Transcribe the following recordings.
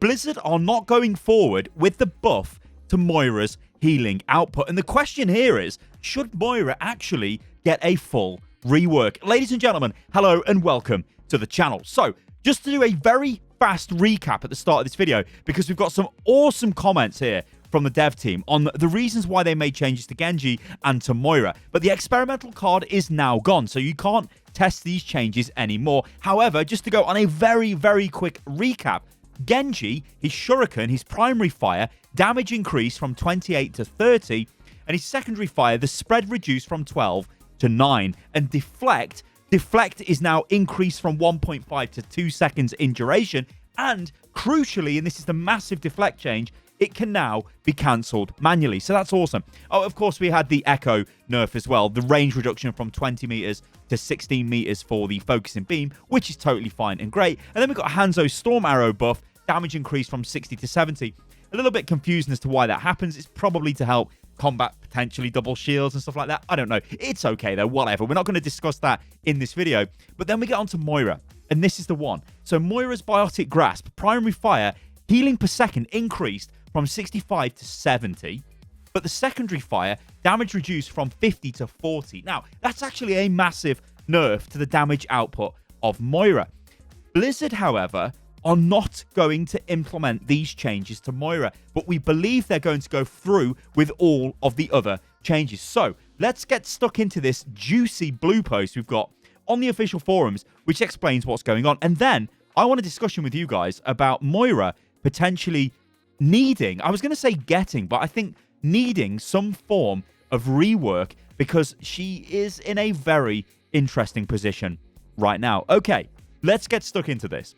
Blizzard are not going forward with the buff to Moira's healing output. And the question here is, should Moira actually get a full rework? Ladies and gentlemen, hello and welcome to the channel. So, just to do a very fast recap at the start of this video, because we've got some awesome comments here from the dev team on the reasons why they made changes to Genji and to Moira. But the experimental card is now gone, so you can't test these changes anymore. However, just to go on a very, very quick recap, Genji, his shuriken, his primary fire, damage increased from 28 to 30, and his secondary fire, the spread reduced from 12 to 9, and deflect is now increased from 1.5 to 2 seconds in duration, and crucially, and this is the massive deflect change, it can now be cancelled manually. So that's awesome. Oh, of course, we had the Echo nerf as well. The range reduction from 20 meters to 16 meters for the focusing beam, which is totally fine and great. And then we've got Hanzo's Storm Arrow buff, damage increase from 60 to 70. A little bit confusing as to why that happens. It's probably to help combat potentially double shields and stuff like that. I don't know. It's okay, though. Whatever. We're not going to discuss that in this video. But then we get on to Moira. And this is the one. So Moira's Biotic Grasp, primary fire, healing per second increased from 65 to 70, but the secondary fire damage reduced from 50 to 40. Now, that's actually a massive nerf to the damage output of Moira. Blizzard, however, are not going to implement these changes to Moira, but we believe they're going to go through with all of the other changes. So, let's get stuck into this juicy blue post we've got on the official forums, which explains what's going on. And then, I want a discussion with you guys about Moira potentially needing, I was going to say getting, but I think needing some form of rework because she is in a very interesting position right now. Okay, let's get stuck into this.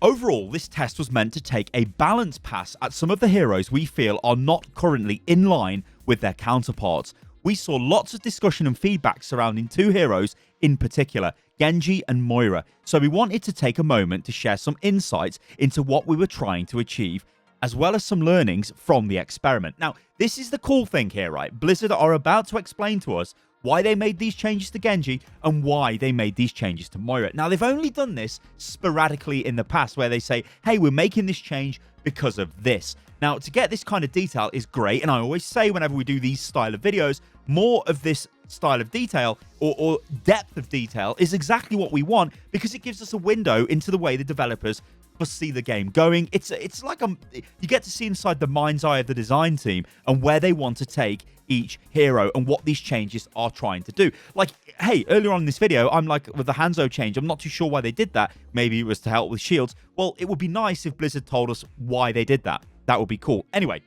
Overall, this test was meant to take a balance pass at some of the heroes we feel are not currently in line with their counterparts. We saw lots of discussion and feedback surrounding two heroes in particular, Genji and Moira, so we wanted to take a moment to share some insights into what we were trying to achieve, as well as some learnings from the experiment. Now, this is the cool thing here, right? Blizzard are about to explain to us why they made these changes to Genji and why they made these changes to Moira. Now, they've only done this sporadically in the past where they say, hey, we're making this change because of this. Now, to get this kind of detail is great, and I always say whenever we do these style of videos, more of this style of detail or depth of detail is exactly what we want because it gives us a window into the way the developers see the game going. It's like you get to see inside the mind's eye of the design team and where they want to take each hero and what these changes are trying to do. Like, hey, earlier on in this video, I'm like, with the Hanzo change, I'm not too sure why they did that. Maybe it was to help with shields. Well, it would be nice if Blizzard told us why they did that. That would be cool. Anyway,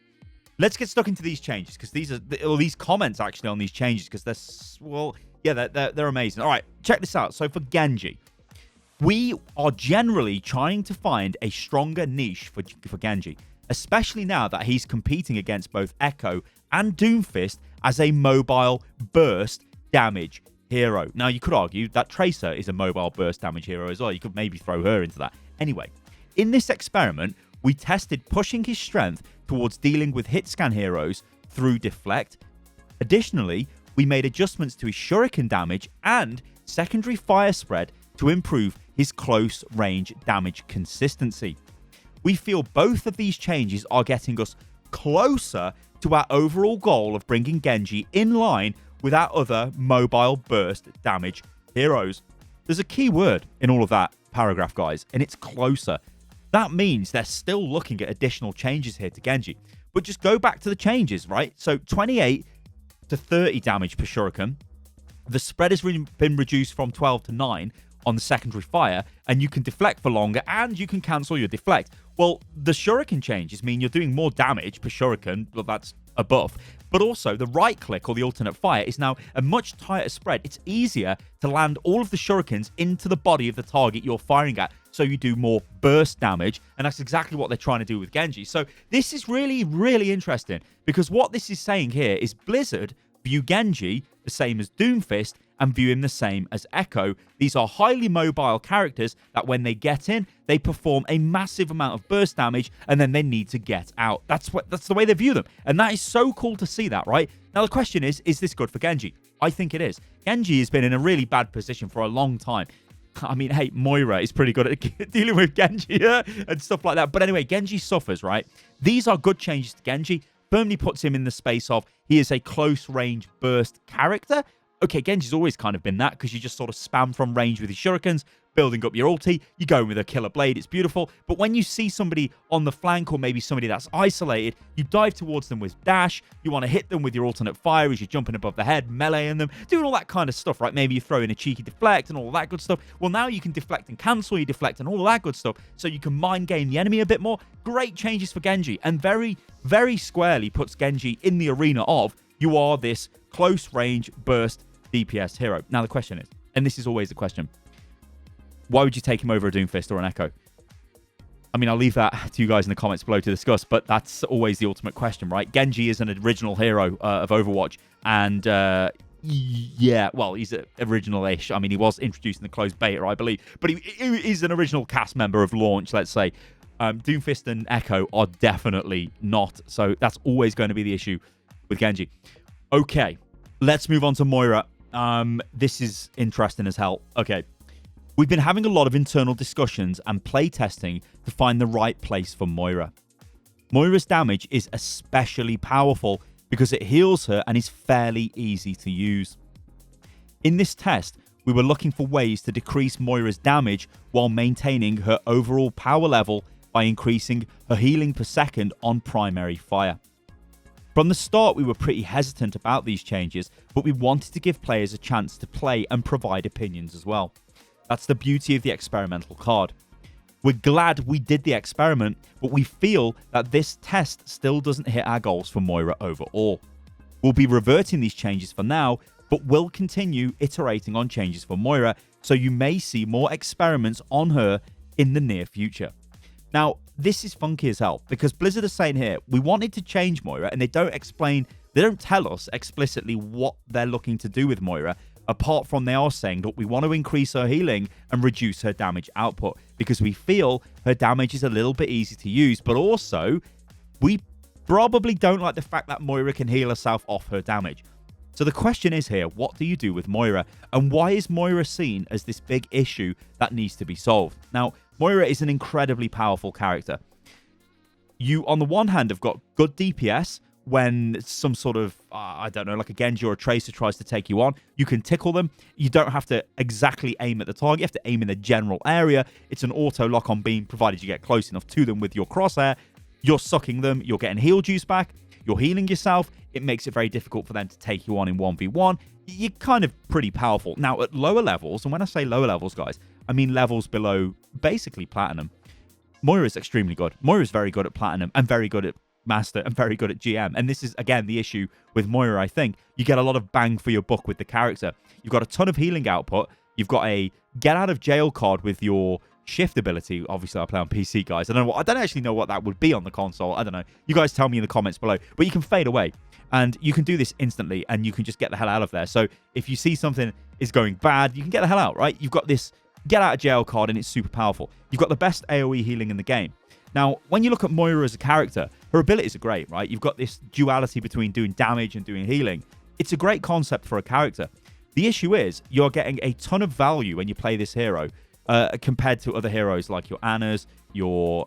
let's get stuck into these changes because these comments actually on these changes because they're amazing. All right, check this out. So for Genji, we are generally trying to find a stronger niche for Genji, especially now that he's competing against both Echo and Doomfist as a mobile burst damage hero. Now, you could argue that Tracer is a mobile burst damage hero as well. You could maybe throw her into that. Anyway, in this experiment, we tested pushing his strength towards dealing with hit scan heroes through deflect. Additionally, we made adjustments to his shuriken damage and secondary fire spread to improve his close range damage consistency. We feel both of these changes are getting us closer to our overall goal of bringing Genji in line with our other mobile burst damage heroes. There's a key word in all of that paragraph, guys, and it's closer. That means they're still looking at additional changes here to Genji. But just go back to the changes, right? So 28 to 30 damage per shuriken. The spread has been reduced from 12 to 9 on the secondary fire, and you can deflect for longer, and you can cancel your deflect. Well, the shuriken changes mean you're doing more damage per shuriken, well, that's a buff, but also the right click or the alternate fire is now a much tighter spread. It's easier to land all of the shurikens into the body of the target you're firing at, so you do more burst damage, and that's exactly what they're trying to do with Genji. So this is really, really interesting, because what this is saying here is Blizzard view Genji the same as Doomfist and view him the same as Echo. These are highly mobile characters that when they get in, they perform a massive amount of burst damage and then they need to get out. That's the way they view them. And that is so cool to see that, right? Now the question is this good for Genji? I think it is. Genji has been in a really bad position for a long time. I mean, hey, Moira is pretty good at dealing with Genji and stuff like that. But anyway, Genji suffers, right? These are good changes to Genji. Firmly puts him in the space of he is a close-range burst character. Okay, Genji's always kind of been that because you just sort of spam from range with your shurikens, building up your ulti, you go in with a killer blade, it's beautiful. But when you see somebody on the flank or maybe somebody that's isolated, you dive towards them with dash, you want to hit them with your alternate fire as you're jumping above the head, meleeing them, doing all that kind of stuff, right? Maybe you throw in a cheeky deflect and all that good stuff. Well, now you can deflect and cancel your deflect and all that good stuff, so you can mind game the enemy a bit more. Great changes for Genji, and very, very squarely puts Genji in the arena of you are this close range burst DPS hero. Now the question is, and this is always the question, why would you take him over a Doomfist or an Echo? I mean, I'll leave that to you guys in the comments below to discuss, but that's always the ultimate question, right? Genji is an original hero of Overwatch, and yeah, well, he's original-ish. I mean, he was introduced in the closed beta, I believe, but he is an original cast member of launch, let's say. Doomfist and Echo are definitely not, so that's always going to be the issue with Genji. Okay, let's move on to Moira. This is interesting as hell. Okay. We've been having a lot of internal discussions and play testing to find the right place for Moira. Moira's damage is especially powerful because it heals her and is fairly easy to use. In this test, we were looking for ways to decrease Moira's damage while maintaining her overall power level by increasing her healing per second on primary fire. From the start, we were pretty hesitant about these changes, but we wanted to give players a chance to play and provide opinions as well. That's the beauty of the experimental card. We're glad we did the experiment, but we feel that this test still doesn't hit our goals for Moira overall. We'll be reverting these changes for now, but we'll continue iterating on changes for Moira, so you may see more experiments on her in the near future. Now, this is funky as hell, because Blizzard is saying here, we wanted to change Moira, and they don't tell us explicitly what they're looking to do with Moira, apart from they are saying that we want to increase her healing and reduce her damage output because we feel her damage is a little bit easy to use, but also we probably don't like the fact that Moira can heal herself off her damage. So the question is here, what do you do with Moira? And why is Moira seen as this big issue that needs to be solved? Now, Moira is an incredibly powerful character. You, on the one hand, have got good DPS. When some sort of, I don't know, like a Genji or a Tracer tries to take you on, you can tickle them. You don't have to exactly aim at the target. You have to aim in the general area. It's an auto lock on beam, provided you get close enough to them with your crosshair. You're sucking them. You're getting heal juice back. You're healing yourself. It makes it very difficult for them to take you on in 1v1. You're kind of pretty powerful. Now, at lower levels, and when I say lower levels, guys, I mean levels below basically Platinum, Moira is extremely good. Moira is very good at Platinum and very good at Master and very good at GM. And this is, again, the issue with Moira, I think. You get a lot of bang for your buck with the character. You've got a ton of healing output. You've got a get out of jail card with your shift ability. Obviously, I play on PC, guys. I don't actually know what that would be on the console. I don't know. You guys tell me in the comments below. But you can fade away. And you can do this instantly, and you can just get the hell out of there. So if you see something is going bad, you can get the hell out, right? You've got this get out of jail card, and it's super powerful. You've got the best AoE healing in the game. Now, when you look at Moira as a character, her abilities are great, right? You've got this duality between doing damage and doing healing. It's a great concept for a character. The issue is you're getting a ton of value when you play this hero compared to other heroes like your Annas, your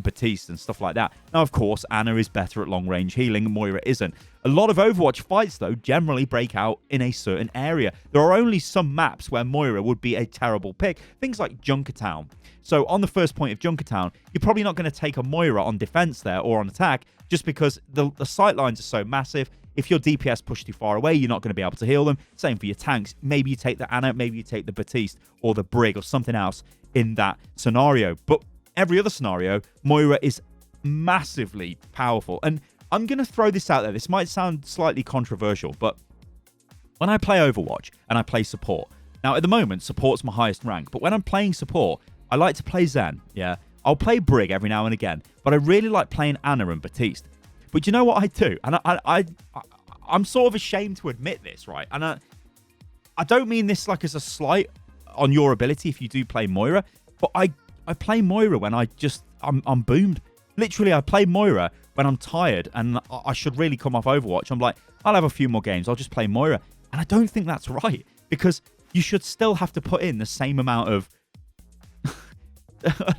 Batiste and stuff like that. Now, of course, Anna is better at long-range healing, Moira isn't. A lot of Overwatch fights, though, generally break out in a certain area. There are only some maps where Moira would be a terrible pick. Things like Junkertown. So on the first point of Junkertown, you're probably not going to take a Moira on defense there or on attack just because the sight lines are so massive. If your DPS push too far away, you're not going to be able to heal them. Same for your tanks. Maybe you take the Anna, maybe you take the Batiste or the Brig or something else in that scenario. But every other scenario, Moira is massively powerful. And I'm going to throw this out there. This might sound slightly controversial, but when I play Overwatch and I play support, now at the moment, support's my highest rank, but when I'm playing support, I like to play Zen, yeah? I'll play Brig every now and again, but I really like playing Anna and Batiste. But you know what I do? And I'm sort of ashamed to admit this, right? And I don't mean this like as a slight on your ability if you do play Moira, but I play Moira when I'm boomed. Literally, I play Moira when I'm tired and I should really come off Overwatch. I'm like, I'll have a few more games. I'll just play Moira. And I don't think that's right because you should still have to put in the same amount of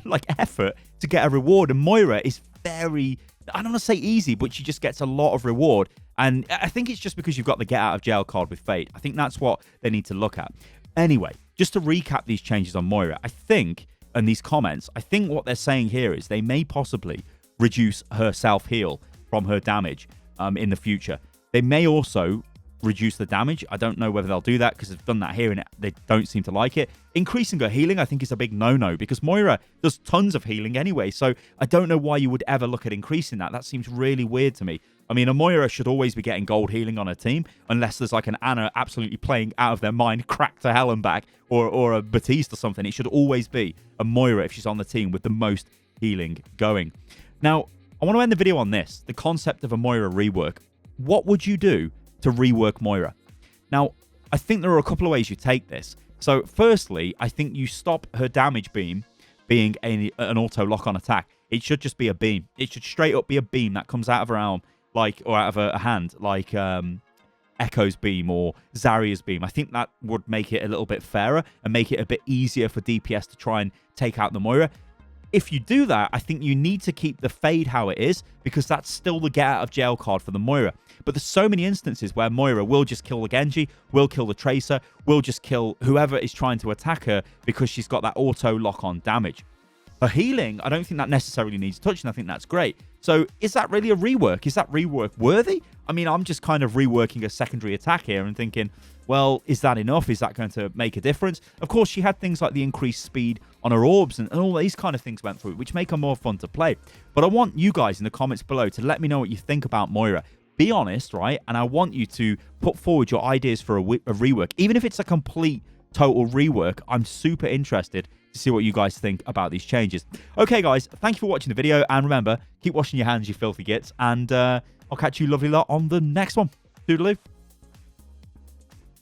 like effort to get a reward. And Moira is very, I don't want to say easy, but she just gets a lot of reward. And I think it's just because you've got the get out of jail card with Fate. I think that's what they need to look at. Anyway, just to recap these changes on Moira, I think, and these comments, I think what they're saying here is they may possibly reduce her self-heal from her damage in the future. They may also reduce the damage. I don't know whether they'll do that because they've done that here and they don't seem to like it. Increasing her healing, I think, is a big no-no because Moira does tons of healing anyway, so I don't know why you would ever look at increasing that. That seems really weird to me. I mean, a Moira should always be getting gold healing on her team unless there's like an Anna absolutely playing out of their mind, cracked to hell and back, or a Batiste or something. It should always be a Moira if she's on the team with the most healing going. Now, I want to end the video on this, the concept of a Moira rework. What would you do to rework Moira? Now, I think there are a couple of ways you take this. So, firstly, I think you stop her damage beam being an auto lock-on attack. It should just be a beam. It should straight up be a beam that comes out of her arm, like, or out of a hand, like Echo's beam or Zarya's beam. I think that would make it a little bit fairer and make it a bit easier for DPS to try and take out the Moira. If you do that, I think you need to keep the fade how it is because that's still the get out of jail card for the Moira. But there's so many instances where Moira will just kill the Genji, will kill the Tracer, will just kill whoever is trying to attack her because she's got that auto lock-on damage. Her healing, I don't think that necessarily needs touching. I think that's great. So is that really a rework? Is that rework worthy? I mean, I'm just kind of reworking a secondary attack here and thinking, well, is that enough? Is that going to make a difference? Of course, she had things like the increased speed on her orbs and all these kind of things went through, which make her more fun to play. But I want you guys in the comments below to let me know what you think about Moira. Be honest, right? And I want you to put forward your ideas for a rework. Even if it's a complete, total rework, I'm super interested to see what you guys think about these changes. Okay, guys, thank you for watching the video. And remember, keep washing your hands, you filthy gits. And I'll catch you lovely lot on the next one. Toodaloo.